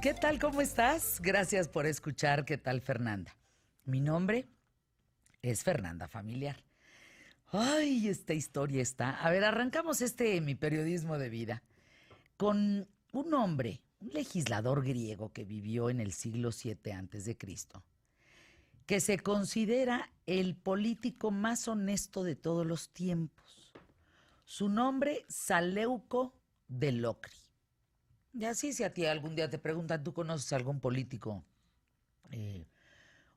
¿Qué tal? ¿Cómo estás? Gracias por escuchar. ¿Qué tal, Fernanda? Mi nombre es Fernanda Familiar. Ay, esta historia está. A ver, arrancamos mi periodismo de vida con un hombre, un legislador griego que vivió en el siglo VII antes de Cristo, que se considera el político más honesto de todos los tiempos. Su nombre, Saleuco de Locri. Y así, si a ti algún día te preguntan, ¿tú conoces a algún político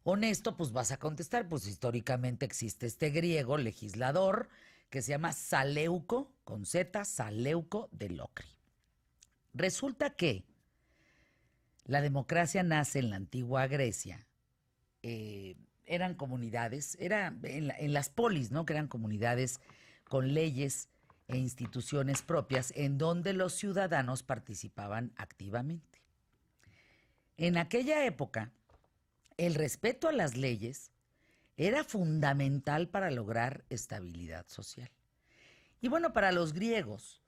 honesto? Pues vas a contestar, pues históricamente existe este griego legislador que se llama Saleuco, con Z, Saleuco de Locri. Resulta que la democracia nace en la antigua Grecia. Eran comunidades, era en las polis, ¿no? Que eran comunidades con leyes e instituciones propias en donde los ciudadanos participaban activamente. En aquella época, el respeto a las leyes era fundamental para lograr estabilidad social. Y bueno, para los griegos,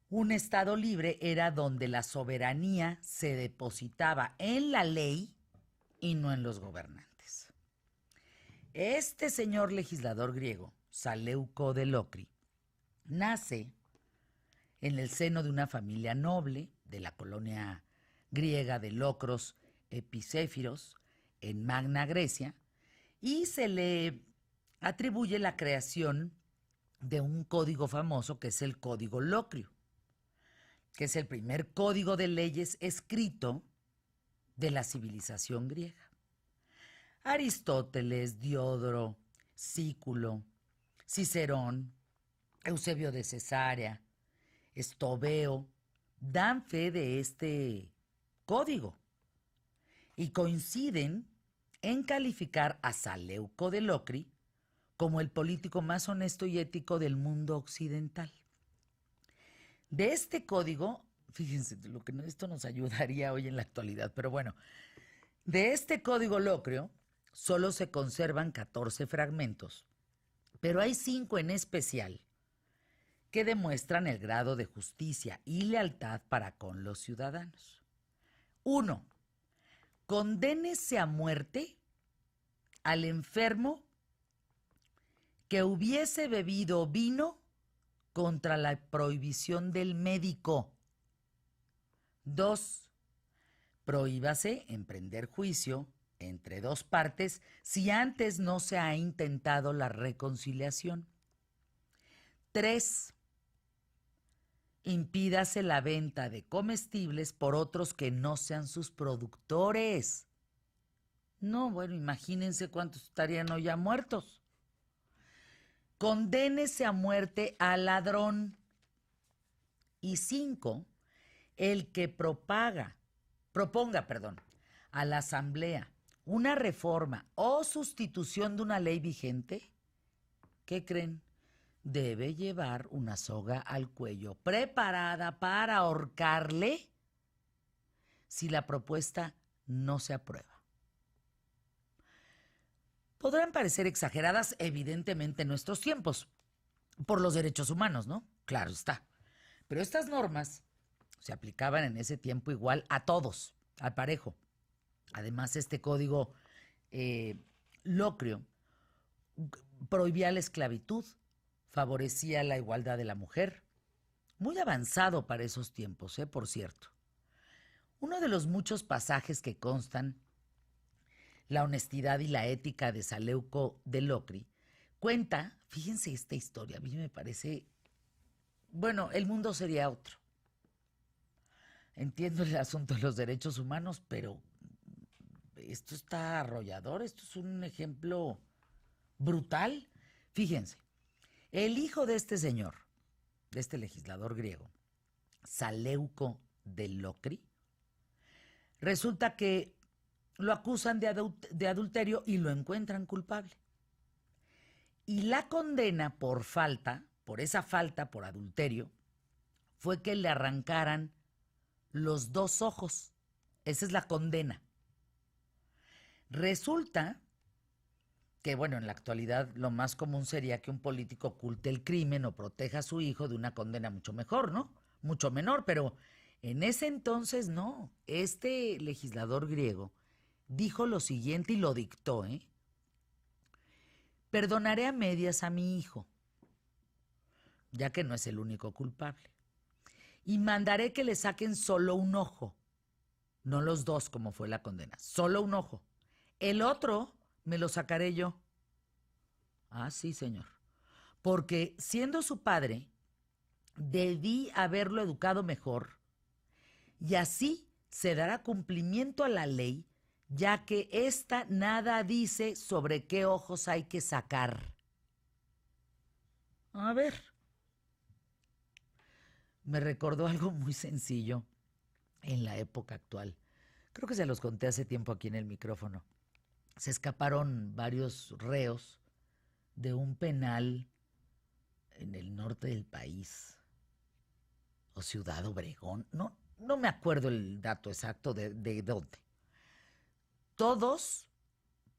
un estado libre era donde la soberanía se depositaba en la ley y no en los gobernantes. Este señor legislador griego, Saleuco de Locri, nace en el seno de una familia noble de la colonia griega de Locros Epicéfiros, en Magna Grecia, y se le atribuye la creación de un código famoso que es el Código Locrio, que es el primer código de leyes escrito de la civilización griega. Aristóteles, Diodoro, Sículo, Cicerón, Eusebio de Cesarea, Estobeo, dan fe de este código y coinciden en calificar a Saleuco de Locri como el político más honesto y ético del mundo occidental. De este código, fíjense, esto nos ayudaría hoy en la actualidad, pero bueno, de este código locrio solo se conservan 14 fragmentos, pero hay 5 en especial que demuestran el grado de justicia y lealtad para con los ciudadanos. 1. Condénese a muerte al enfermo que hubiese bebido vino contra la prohibición del médico. 2. Prohíbase emprender juicio entre dos partes si antes no se ha intentado la reconciliación. 3. Impídase la venta de comestibles por otros que no sean sus productores. No, bueno, imagínense cuántos estarían hoy ya muertos. Condénese a muerte al ladrón. Y 5. El que proponga, a la Asamblea una reforma o sustitución de una ley vigente, ¿qué creen? Debe llevar una soga al cuello preparada para ahorcarle si la propuesta no se aprueba. Podrán parecer exageradas, evidentemente, en nuestros tiempos, por los derechos humanos, ¿no? Claro está. Pero estas normas se aplicaban en ese tiempo igual a todos, al parejo. Además, este código locrio prohibía la esclavitud, favorecía la igualdad de la mujer. Muy avanzado para esos tiempos, por cierto. Uno de los muchos pasajes que constan la honestidad y la ética de Saleuco de Locri cuenta, fíjense esta historia, a mí me parece, bueno, el mundo sería otro. Entiendo el asunto de los derechos humanos, pero esto está arrollador, esto es un ejemplo brutal. Fíjense, el hijo de este señor, de este legislador griego, Saleuco de Locri, resulta que lo acusan de adulterio y lo encuentran culpable. Y la condena por esa falta, por adulterio, fue que le arrancaran los 2 ojos. Esa es la condena. Resulta que, bueno, en la actualidad lo más común sería que un político oculte el crimen o proteja a su hijo de una condena mucho mejor, ¿no? Mucho menor, pero En ese entonces no. Este legislador griego dijo lo siguiente y lo dictó, ¿eh? Perdonaré a medias a mi hijo, ya que no es el único culpable. Y mandaré que le saquen solo un ojo, no los dos como fue la condena, solo un ojo. El otro me lo sacaré yo. Ah, sí, señor. Porque siendo su padre, debí haberlo educado mejor y así se dará cumplimiento a la ley, ya que ésta nada dice sobre qué ojos hay que sacar. A ver, me recordó algo muy sencillo en la época actual. Creo que se los conté hace tiempo aquí en el micrófono. Se escaparon varios reos de un penal en el norte del país, o Ciudad Obregón, no me acuerdo el dato exacto de dónde. Todos,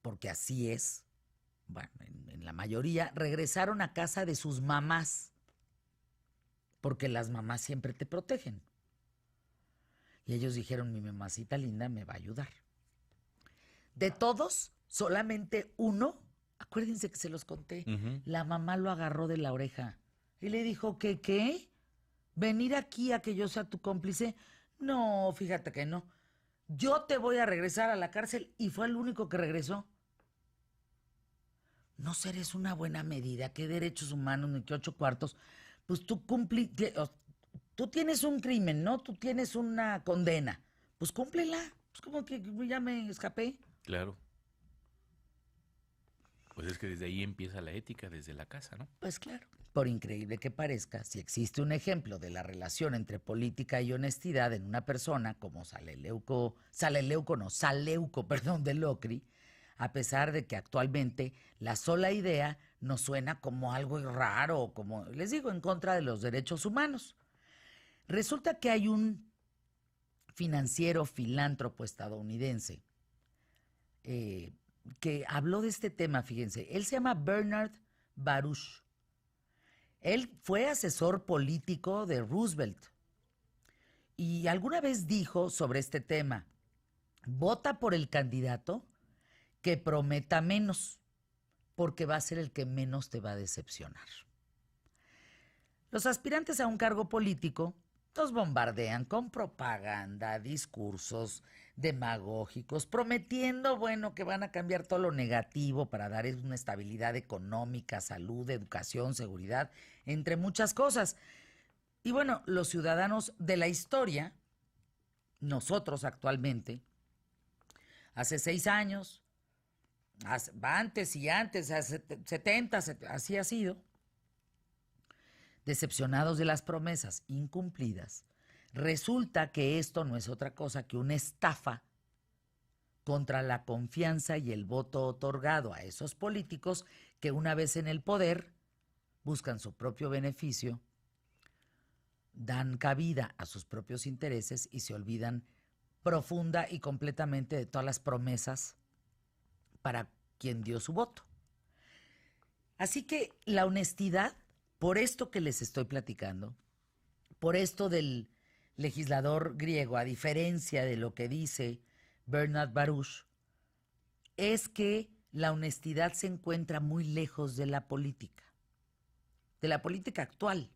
porque así es, bueno, en la mayoría, regresaron a casa de sus mamás, porque las mamás siempre te protegen. Y ellos dijeron, mi mamacita linda me va a ayudar. De todos, solamente uno, acuérdense que se los conté, la mamá lo agarró de la oreja y le dijo que, ¿qué? ¿Venir aquí a que yo sea tu cómplice? No, fíjate que no. Yo te voy a regresar a la cárcel, y fue el único que regresó. No seres una buena medida, qué derechos humanos, ni qué 8 cuartos. Pues tú tú tienes un crimen, ¿no? Tú tienes una condena. Pues cúmplela. Pues como que ya me escapé. Claro. Pues es que desde ahí empieza la ética, desde la casa, ¿no? Pues claro. Por increíble que parezca, si existe un ejemplo de la relación entre política y honestidad en una persona como Saleuco de Locri, a pesar de que actualmente la sola idea nos suena como algo raro, como les digo, en contra de los derechos humanos. Resulta que hay un financiero filántropo estadounidense que habló de este tema, fíjense. Él se llama Bernard Baruch. Él fue asesor político de Roosevelt y alguna vez dijo sobre este tema: vota por el candidato que prometa menos, porque va a ser el que menos te va a decepcionar. Los aspirantes a un cargo político los bombardean con propaganda, discursos demagógicos, prometiendo, bueno, que van a cambiar todo lo negativo para dar una estabilidad económica, salud, educación, seguridad, entre muchas cosas. Y bueno, los ciudadanos de la historia, nosotros actualmente, hace 6 años, antes, hace 70, así ha sido, decepcionados de las promesas incumplidas, resulta que esto no es otra cosa que una estafa contra la confianza y el voto otorgado a esos políticos que, una vez en el poder, buscan su propio beneficio, dan cabida a sus propios intereses y se olvidan profunda y completamente de todas las promesas para quien dio su voto. Así que la honestidad, por esto que les estoy platicando, por esto del legislador griego, a diferencia de lo que dice Bernard Baruch, es que la honestidad se encuentra muy lejos de la política actual,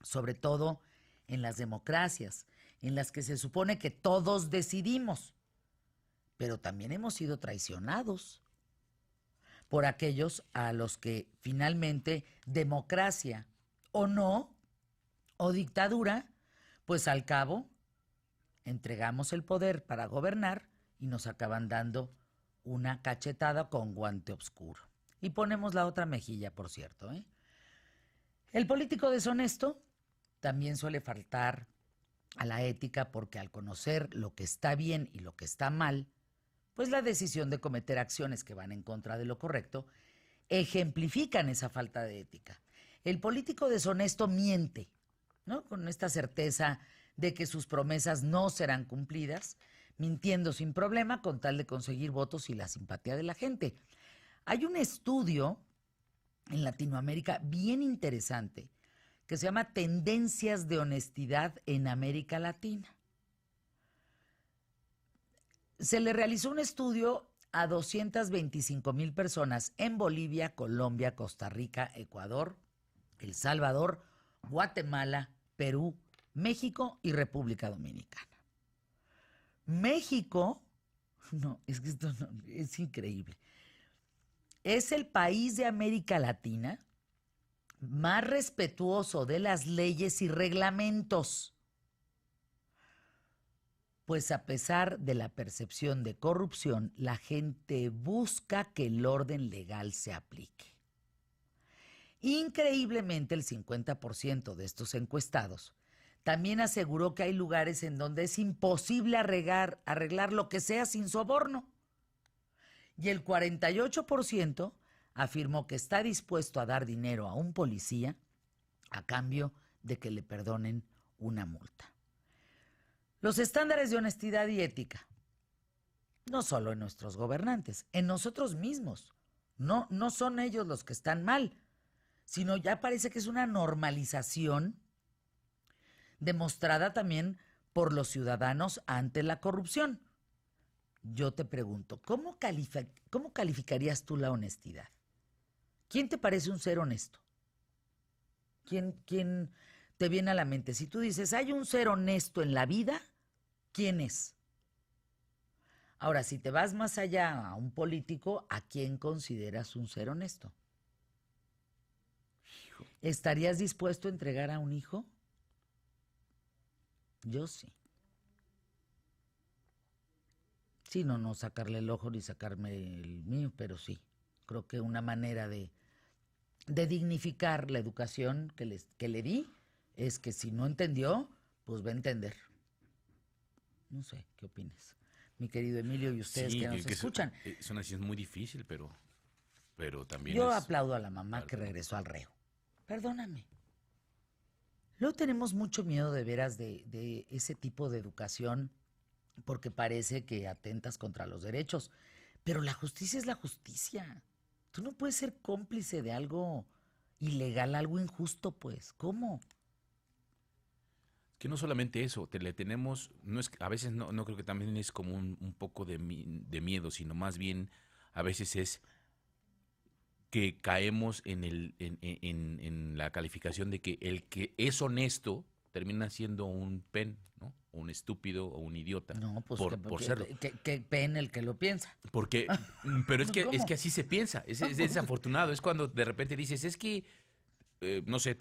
sobre todo en las democracias, en las que se supone que todos decidimos, pero también hemos sido traicionados por aquellos a los que finalmente, democracia o no, o dictadura, pues al cabo entregamos el poder para gobernar y nos acaban dando una cachetada con guante oscuro. Y ponemos la otra mejilla, por cierto, ¿eh? El político deshonesto también suele faltar a la ética, porque al conocer lo que está bien y lo que está mal, pues la decisión de cometer acciones que van en contra de lo correcto ejemplifican esa falta de ética. El político deshonesto miente, ¿no? Con esta certeza de que sus promesas no serán cumplidas, mintiendo sin problema con tal de conseguir votos y la simpatía de la gente. Hay un estudio en Latinoamérica bien interesante que se llama Tendencias de Honestidad en América Latina. Se le realizó un estudio a 225,000 personas en Bolivia, Colombia, Costa Rica, Ecuador, El Salvador, Guatemala, Perú, México y República Dominicana. México, no, es que esto no, es increíble. Es el país de América Latina más respetuoso de las leyes y reglamentos. Pues a pesar de la percepción de corrupción, la gente busca que el orden legal se aplique. Increíblemente, el 50% de estos encuestados también aseguró que hay lugares en donde es imposible arreglar lo que sea sin soborno. Y el 48% afirmó que está dispuesto a dar dinero a un policía a cambio de que le perdonen una multa. Los estándares de honestidad y ética, no solo en nuestros gobernantes, en nosotros mismos. No son ellos los que están mal, sino ya parece que es una normalización demostrada también por los ciudadanos ante la corrupción. Yo te pregunto, ¿cómo calificarías tú la honestidad? ¿Quién te parece un ser honesto? ¿Quién te viene a la mente? Si tú dices, hay un ser honesto en la vida, ¿quién es? Ahora, si te vas más allá a un político, ¿a quién consideras un ser honesto? ¿Estarías dispuesto a entregar a un hijo? Yo sí. Sí, no sacarle el ojo ni sacarme el mío, pero sí. Creo que una manera de dignificar la educación que le di es que si no entendió, pues va a entender. No sé, ¿qué opinas? Mi querido Emilio y ustedes Sí, que nos escuchan. Es una decisión muy difícil, pero también Yo es aplaudo a la mamá que regresó al reo. Perdóname. Luego tenemos mucho miedo de veras de ese tipo de educación porque parece que atentas contra los derechos. Pero la justicia es la justicia. Tú no puedes ser cómplice de algo ilegal, algo injusto, pues. ¿Cómo? que no solamente eso, le tenemos, no es, a veces no creo que también es como un poco de miedo, sino más bien a veces es que caemos en la calificación de que el que es honesto termina siendo un ¿no? Un estúpido o un idiota. No, pues por serlo. que pena el que lo piensa. Porque, pero es que ¿Cómo? así se piensa, es desafortunado, es cuando de repente dices, es que, no sé,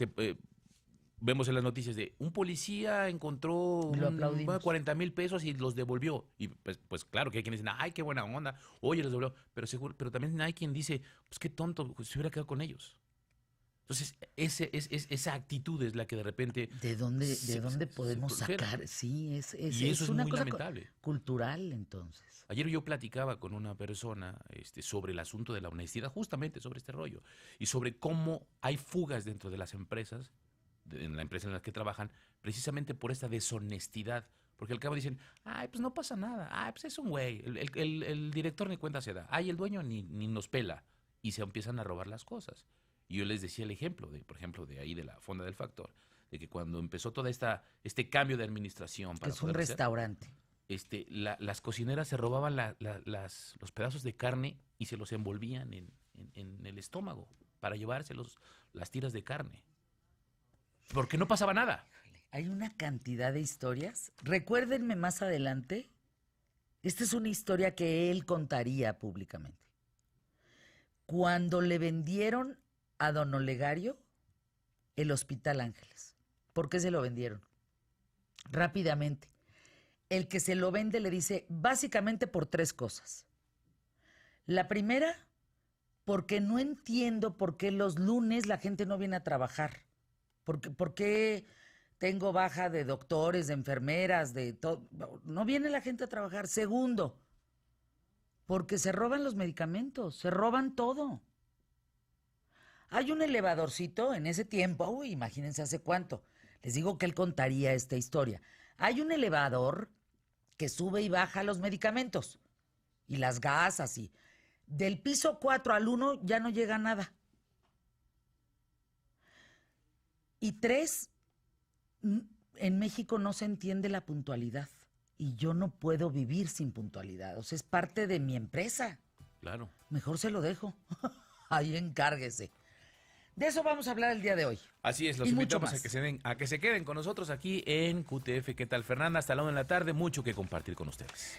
vemos en las noticias de un policía encontró Lo aplaudimos. 40,000 pesos y los devolvió. Y pues claro que hay quienes dicen, ay, qué buena onda, oye, los devolvió. Pero también hay quien dice, pues qué tonto, se hubiera quedado con ellos. Entonces, esa actitud es la que de repente... ¿De dónde podemos prolifera. sacar? Sí, Y eso es una muy cosa lamentable. cultural, entonces. Ayer yo platicaba con una persona sobre el asunto de la honestidad, justamente sobre este rollo, y sobre cómo hay fugas dentro de las empresas, en la empresa en la que trabajan, precisamente por esta deshonestidad. Porque al cabo dicen, ay, pues no pasa nada, ay, pues es un güey, el director ni cuenta se da, ay, el dueño ni nos pela, y se empiezan a robar las cosas. Y yo les decía el ejemplo, por ejemplo, de ahí de la Fonda del Factor, de que cuando empezó todo este cambio de administración para Es un poder hacer, restaurante. las cocineras se robaban los pedazos de carne y se los envolvían en el estómago para llevárselos las tiras de carne. Porque no pasaba nada. Hay una cantidad de historias. Recuérdenme más adelante. Esta es una historia que él contaría públicamente. Cuando le vendieron a don Olegario el Hospital Ángeles. ¿Por qué se lo vendieron? Rápidamente. El que se lo vende le dice básicamente por 3 cosas. La primera, porque no entiendo por qué los lunes la gente no viene a trabajar. ¿Por qué tengo baja de doctores, de enfermeras, de todo? No viene la gente a trabajar. Segundo, porque se roban los medicamentos, se roban todo. Hay un elevadorcito en ese tiempo, uy, imagínense hace cuánto. Les digo que él contaría esta historia. Hay un elevador que sube y baja los medicamentos y las gasas y del piso 4 al 1 ya no llega nada. Y 3, en México no se entiende la puntualidad. Y yo no puedo vivir sin puntualidad. O sea, es parte de mi empresa. Claro. Mejor se lo dejo. Ahí encárguese. De eso vamos a hablar el día de hoy. Así es, los Y mucho invitamos más. a que se queden con nosotros aquí en QTF. ¿Qué tal, Fernanda? Hasta la 1 de la tarde, mucho que compartir con ustedes.